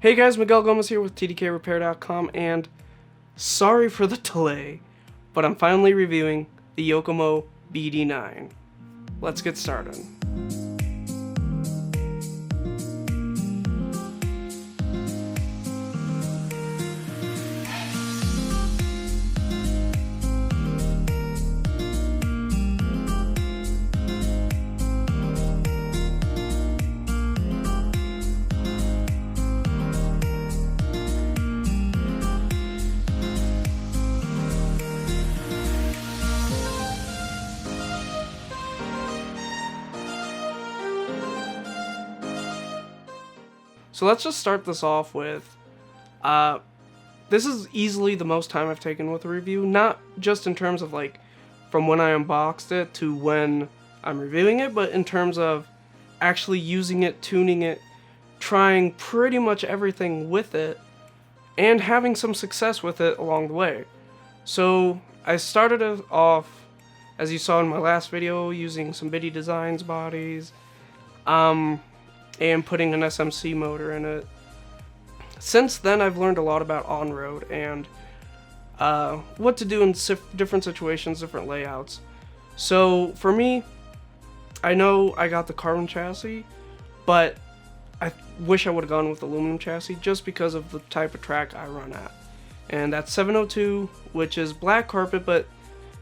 Hey guys, Miguel Gomez here with tdkrepair.com, and sorry for the delay, but I'm finally reviewing the Yokomo BD9. Let's get started. So let's just start this off with, this is easily the most time I've taken with a review, not just in terms of like from when I unboxed it to when I'm reviewing it, but in terms of actually using it, tuning it, trying pretty much everything with it, and having some success with it along the way. So I started it off, as you saw in my last video, using some BD Designs bodies, and putting an SMC motor in it. Since then, I've learned a lot about on-road and what to do in different situations, different layouts. So for me, I know I got the carbon chassis, but I wish I would have gone with aluminum chassis just because of the type of track I run at. And that's 702, which is black carpet, but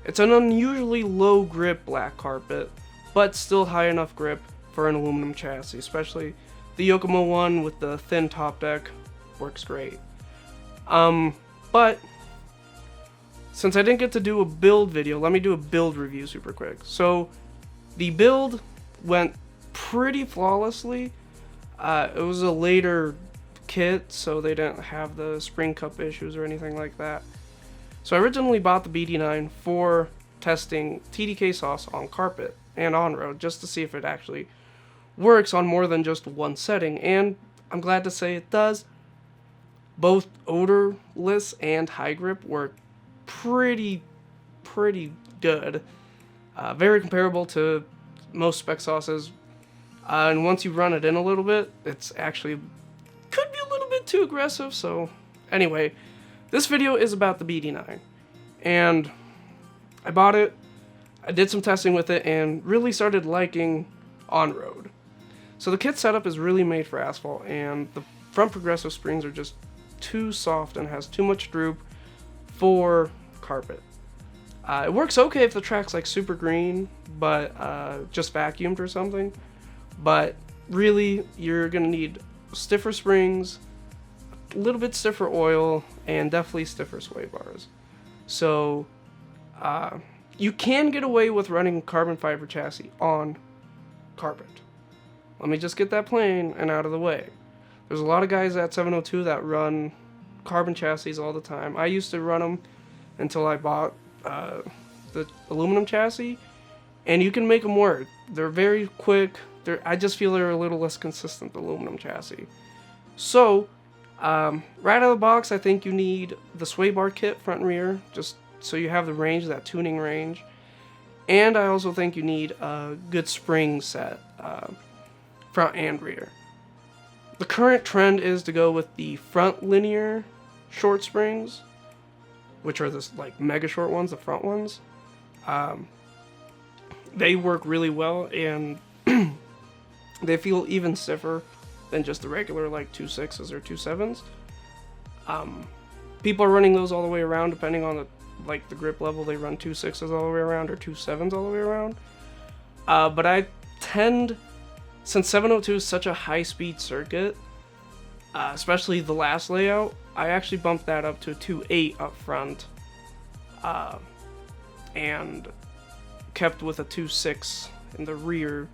it's an unusually low grip black carpet, but still high enough grip for an aluminum chassis, especially the Yokomo one with the thin top deck works great. But since I didn't get to do a build video, let me do a build review super quick. So the build went pretty flawlessly. It was a later kit, so they didn't have the spring cup issues or anything like that. So I originally bought the BD9 for testing TDK sauce on carpet and on road, just to see if it actually works on more than just one setting, and I'm glad to say it does. Both odorless and high grip work pretty good. Very comparable to most spec sauces, and once you run it in a little bit, it's actually could be a little bit too aggressive. So anyway, this video is about the BD9, and I bought it, I did some testing with it, and really started liking on-road. So the kit setup is really made for asphalt, and the front progressive springs are just too soft and has too much droop for carpet. It works okay if the track's like super green, but just vacuumed or something. But really, you're gonna need stiffer springs, a little bit stiffer oil, and definitely stiffer sway bars. So you can get away with running carbon fiber chassis on carpet. Let me just get that plain and out of the way. There's a lot of guys at 702 that run carbon chassis all the time. I used to run them until I bought the aluminum chassis, and you can make them work. They're very quick. I just feel they're a little less consistent, the aluminum chassis. So, right out of the box, I think you need the sway bar kit front and rear, just so you have the range, that tuning range. And I also think you need a good spring set, front and rear. The current trend is to go with the front linear short springs, which are this like mega short ones, the front ones. They work really well, and they feel even stiffer than just the regular like 2.6s or 2.7s. People are running those all the way around, depending on the grip level. They run 2.6s all the way around or 2.7s all the way around. But I tend, since 702 is such a high-speed circuit, especially the last layout, I actually bumped that up to a 2.8 up front, and kept with a 2.6 in the rear.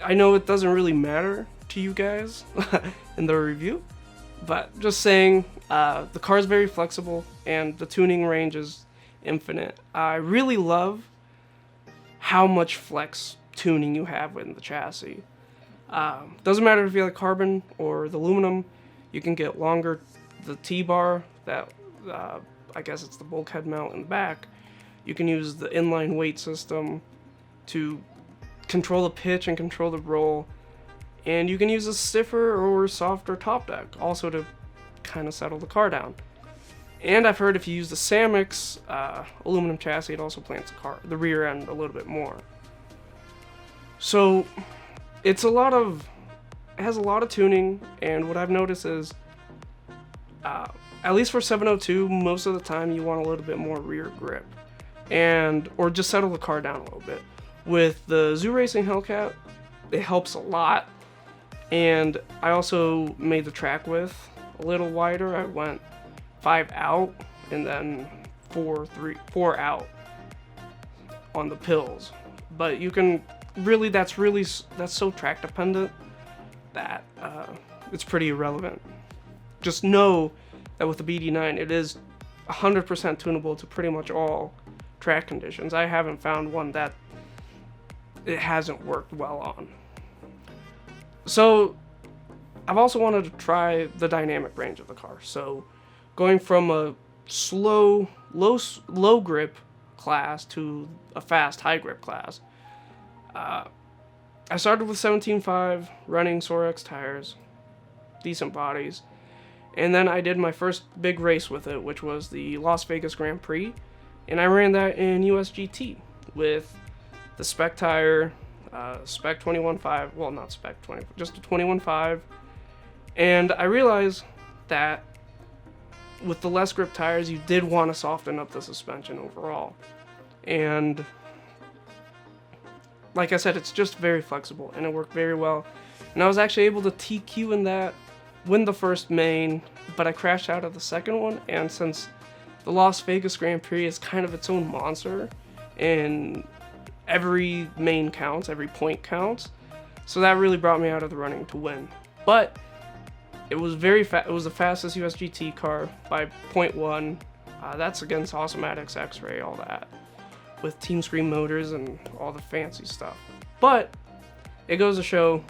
I know it doesn't really matter to you guys in the review, but just saying, the car is very flexible and the tuning range is infinite. I really love how much flex tuning you have in the chassis. Doesn't matter if you have the carbon or the aluminum, you can get longer. The T-bar, that I guess it's the bulkhead mount in the back, you can use the inline weight system to control the pitch and control the roll, And you can use a stiffer or softer top deck also to kind of settle the car down. And I've heard if you use the Samix aluminum chassis, it also plants the rear end a little bit more. So it has a lot of tuning, and what I've noticed is, at least for 702, most of the time you want a little bit more rear grip, or just settle the car down a little bit. With the Zoo Racing Hellcat, it helps a lot, and I also made the track width a little wider. I went 5 out and then 4 out on the pills. But you can really, that's so track dependent that it's pretty irrelevant. Just know that with the BD9, it is 100% tunable to pretty much all track conditions. I haven't found one that it hasn't worked well on. So I've also wanted to try the dynamic range of the car. So going from a slow, low grip class to a fast, high grip class. I started with 17.5 running Sorex tires, decent bodies, and then I did my first big race with it, which was the Las Vegas Grand Prix, and I ran that in USGT with the spec tire, spec 21.5, well, not spec 20, just a 21.5, and I realized that with the less grip tires, you did want to soften up the suspension overall, and like I said, it's just very flexible, and it worked very well. And I was actually able to TQ in that, win the first main, but I crashed out of the second one, and since the Las Vegas Grand Prix is kind of its own monster, and every main counts, every point counts, so that really brought me out of the running to win. But it was it was the fastest USGT car by 0.1. That's against Awesomatics, X-Ray, all that, with Team Scream motors and all the fancy stuff. But it goes to show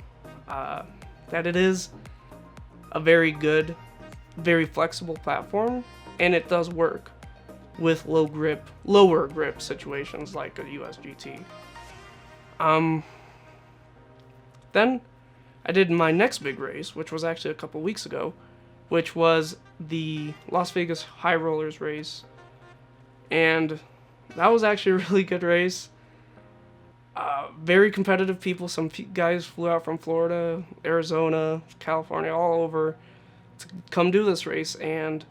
that it is a very good, very flexible platform, and it does work with lower grip situations like a USGT. Then I did my next big race, which was actually a couple weeks ago, which was the Las Vegas High Rollers race, and that was actually a really good race. Very competitive people. Some guys flew out from Florida, Arizona, California, all over to come do this race, and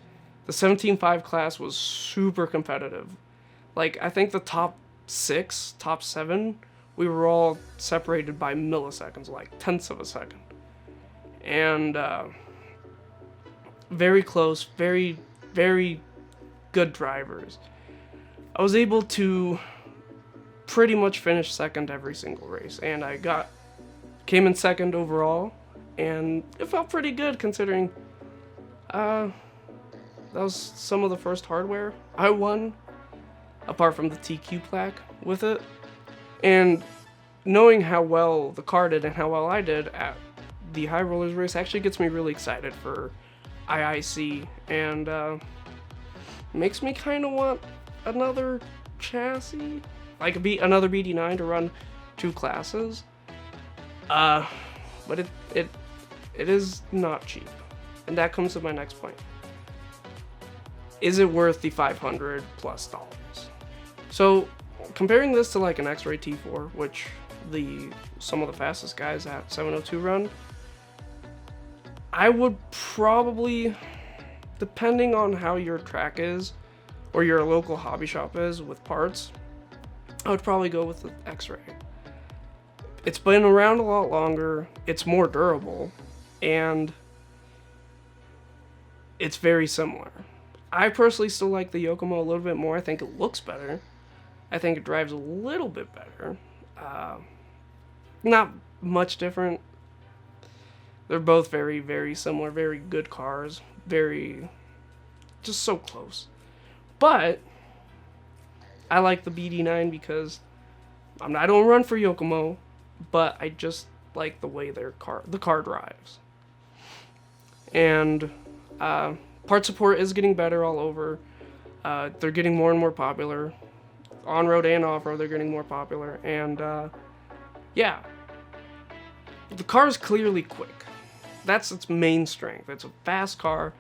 the 17.5 class was super competitive. Like, I think the top 6, top 7, we were all separated by milliseconds, like tenths of a second. And very close, very, very good drivers. I was able to pretty much finish second every single race, and I came in second overall, and it felt pretty good considering that was some of the first hardware I won, apart from the TQ plaque with it. And knowing how well the car did and how well I did at the High Rollers race actually gets me really excited for IIC, and makes me kind of want another chassis, like another BD9 to run 2 classes. But it is not cheap, and that comes to my next point. Is it worth the $500 plus? So comparing this to like an X-Ray T4, which some of the fastest guys at 702 run, I would probably, depending on how your track is or your local hobby shop is with parts, I would probably go with the X-Ray. It's been around a lot longer, it's more durable, and it's very similar. I personally still like the Yokomo a little bit more. I think it looks better. I think it drives a little bit better. Not much different. They're both very, very similar, very good cars. Just so close. But I like the BD9 because I don't run for Yokomo, but I just like the way the car drives. And part support is getting better all over. They're getting more and more popular. On-road and off-road, they're getting more popular. And yeah, The car is clearly quick. That's its main strength. It's a fast car.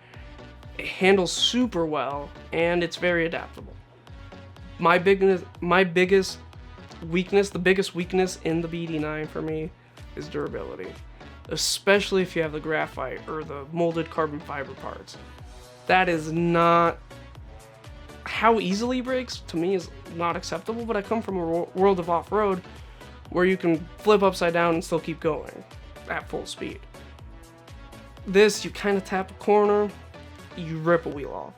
It handles super well, and it's very adaptable. My biggest weakness, the biggest weakness in the BD9 for me, is durability. Especially if you have the graphite or the molded carbon fiber parts. That is not... How easily it breaks, to me, is not acceptable, but I come from a world of off-road where you can flip upside down and still keep going at full speed. This, you kind of tap a corner, you rip a wheel off.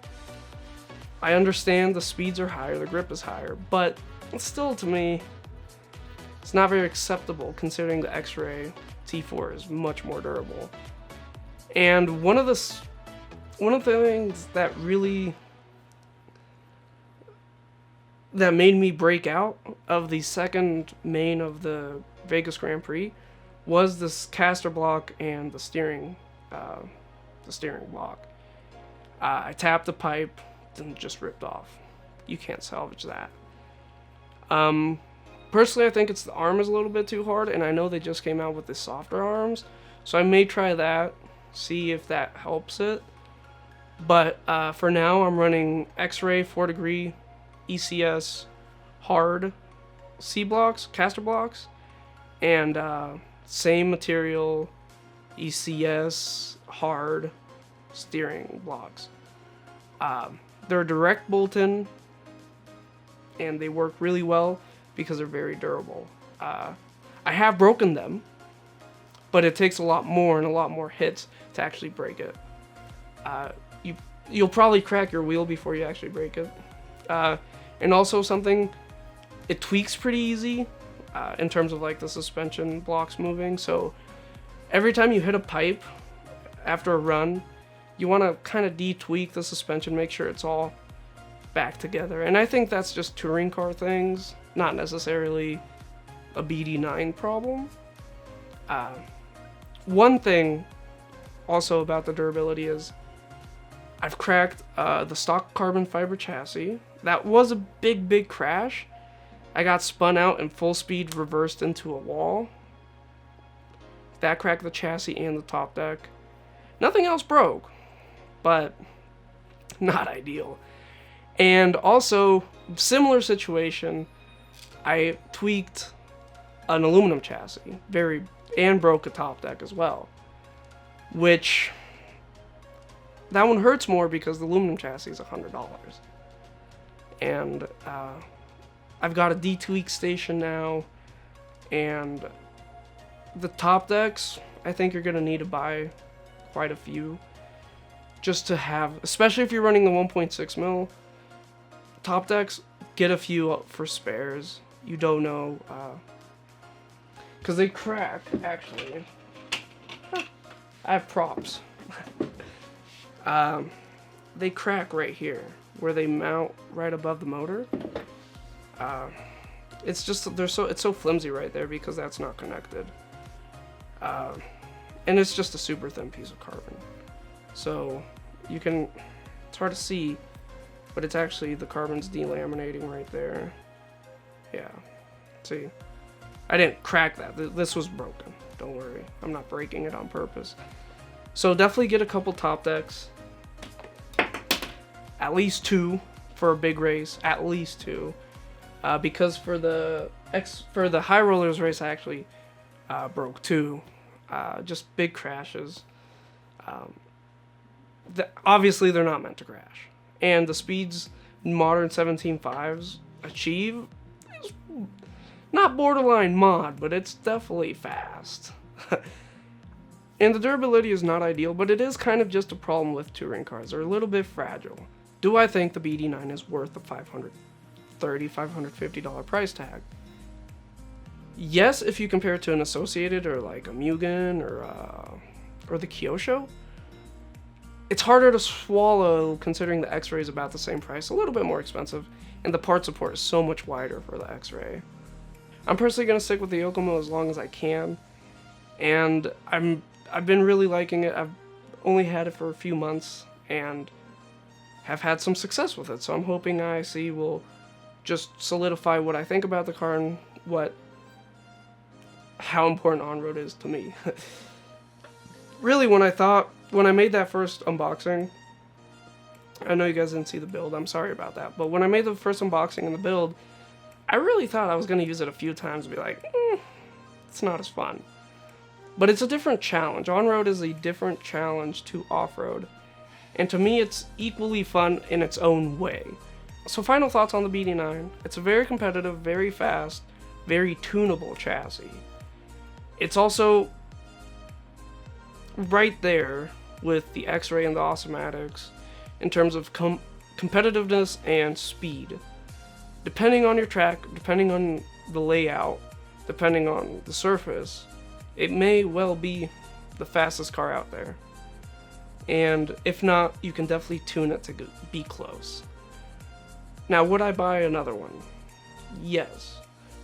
I understand the speeds are higher, the grip is higher, but still, to me, it's not very acceptable considering the X-Ray T4 is much more durable. And one of the things that made me break out of the second main of the Vegas Grand Prix was this caster block and the steering block. I tapped the pipe and just ripped off. You can't salvage that. Personally, I think it's the arm is a little bit too hard, and I know they just came out with the softer arms, so I may try that, see if that helps it. But for now, I'm running X-Ray 4 degree ECS hard C-blocks, caster blocks, and same material ECS hard steering blocks. They're direct bolt-in, and they work really well because they're very durable. I have broken them, but it takes a lot more hits to actually break it. You'll probably crack your wheel before you actually break it. And also it tweaks pretty easy in terms of like the suspension blocks moving. So every time you hit a pipe after a run, you want to kind of de-tweak the suspension, make sure it's all back together. And I think that's just touring car things, not necessarily a BD9 problem. One thing also about the durability is I've cracked the stock carbon fiber chassis. That was a big crash. I got spun out and full speed reversed into a wall. That cracked the chassis and the top deck. Nothing else broke, but not ideal. And also, similar situation, I tweaked an aluminum chassis and broke a top deck as well. Which, that one hurts more because the aluminum chassis is $100. And I've got a de-tweak station now, and the top decks, I think you're going to need to buy quite a few just to have, especially if you're running the 1.6 mil top decks, get a few up for spares. You don't know, because they crack, actually. I have props. They crack right here where they mount right above the motor. It's just it's so flimsy right there because that's not connected. And it's just a super thin piece of carbon. So it's hard to see, but it's actually, the carbon's delaminating right there. Yeah, see, I didn't crack that. This was broken. Don't worry, I'm not breaking it on purpose. So definitely get a couple top decks. At least 2 for a big race. At least 2. Because for the high rollers race, I actually broke 2. Just big crashes. Obviously, they're not meant to crash. And the speeds modern 17.5s achieve is not borderline mod, but it's definitely fast. And the durability is not ideal, but it is kind of just a problem with touring cars. They're a little bit fragile. Do I think the BD9 is worth the $530, $550 price tag? Yes, if you compare it to an Associated or like a Mugen or the Kyosho. It's harder to swallow considering the X-Ray is about the same price, a little bit more expensive, and the part support is so much wider for the X-Ray. I'm personally going to stick with the Yokomo as long as I can, and I've been really liking it. I've only had it for a few months and have had some success with it, so I'm hoping IIC will just solidify what I think about the car and what how important on-road is to me. Really, when I made that first unboxing, I know you guys didn't see the build, I'm sorry about that, but when I made the first unboxing and the build, I really thought I was going to use it a few times and be like, it's not as fun. But it's a different challenge. On-road is a different challenge to off-road. And to me, it's equally fun in its own way. So final thoughts on the BD9. It's a very competitive, very fast, very tunable chassis. It's also right there with the X-Ray and the Awesomatics in terms of competitiveness and speed. Depending on your track, depending on the layout, depending on the surface, it may well be the fastest car out there. And if not, you can definitely tune it to be close. Now, would I buy another one? Yes.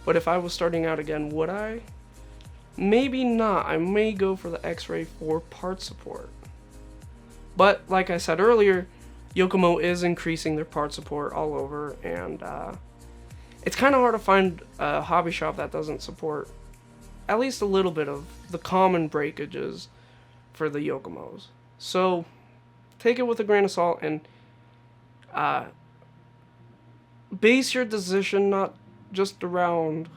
But if I was starting out again, would I? Maybe not. I may go for the X-Ray for part support. But like I said earlier, Yokomo is increasing their part support all over, and it's kind of hard to find a hobby shop that doesn't support at least a little bit of the common breakages for the Yokomos. So take it with a grain of salt and base your decision not just around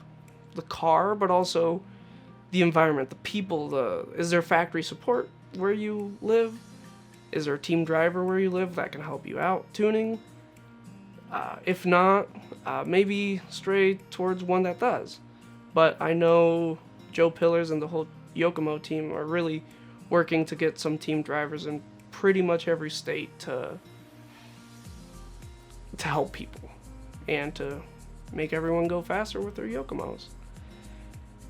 the car, but also the environment, the people. Is there factory support where you live? Is there a team driver where you live that can help you out tuning? If not, maybe stray towards one that does. But I know Joe Pillars and the whole Yokomo team are really working to get some team drivers in pretty much every state to help people and to make everyone go faster with their Yokomos.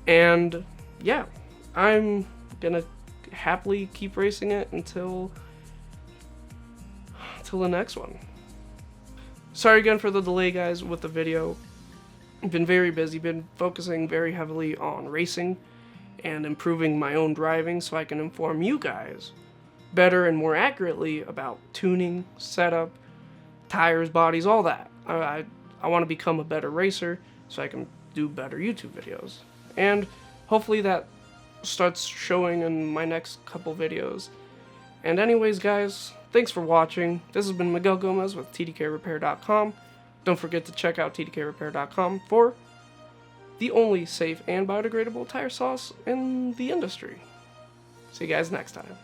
And yeah, I'm gonna happily keep racing it until the next one. Sorry again for the delay, guys, with the video. I've been very busy, been focusing very heavily on racing and improving my own driving so I can inform you guys better and more accurately about tuning, setup, tires, bodies, all that. I want to become a better racer so I can do better YouTube videos. And hopefully that starts showing in my next couple videos. And anyways, guys, thanks for watching. This has been Miguel Gomez with tdkrepair.com. Don't forget to check out tdkrepair.com for the only safe and biodegradable tire sauce in the industry. See you guys next time.